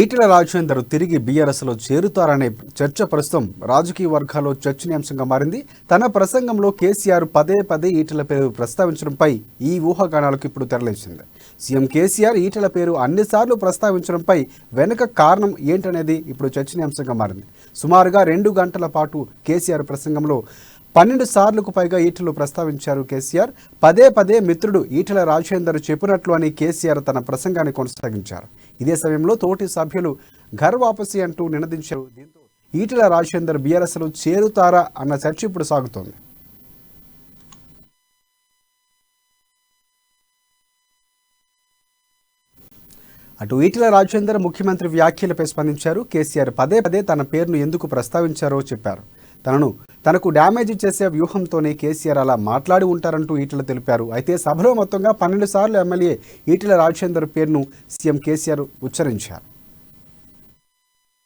ఈటెల రాజేందర్ తిరిగి బీఆర్ఎస్లో చేరుతారనే చర్చ ప్రస్తుతం రాజకీయ వర్గాల్లో చర్చనీయాంశంగా మారింది. తన ప్రసంగంలో కేసీఆర్ పదే పదే ఈటెల పేరు ప్రస్తావించడంపై ఈ ఊహాగానాలకు ఇప్పుడు తెరలేచింది. సీఎం కేసీఆర్ ఈటెల పేరు అన్నిసార్లు ప్రస్తావించడంపై వెనుక కారణం ఏంటనేది ఇప్పుడు చర్చనీయాంశంగా మారింది. సుమారుగా 2 గంటల పాటు కేసీఆర్ ప్రసంగంలో 12 సార్లకు పైగా ఈటెలు ప్రస్తావించారు కేసీఆర్. పదే పదే మిత్రుడు ఈటెల రాజేందర్ చెప్పినట్లు అని కేసీఆర్ తన ప్రసంగాన్ని కొనసాగించారు. ఇదే సమయంలో తోటి సభ్యులు ఘర్ వాపసీ అంటూ నినదించారు. దీంతో ఈటెల రాజేందర్ బీఆర్ఎస్లో చేరుతారా అన్న చర్చ ఇప్పుడు సాగుతోంది. అటు ఈటెల రాజేందర్ ముఖ్యమంత్రి వ్యాఖ్యలపై స్పందించారు. కేసీఆర్ పదే పదే తన పేరును ఎందుకు ప్రస్తావించారో చెప్పారు. తనకు డ్యామేజ్ చేసే వ్యూహంతోనే కేసీఆర్ అలా మాట్లాడి ఉంటారంటూ ఈటెల తెలిపారు. అయితే సభలో మొత్తంగా 12 సార్లు ఎమ్మెల్యే ఈటెల రాజేందర్ పేరును సీఎం కేసీఆర్ ఉచ్చరించారు.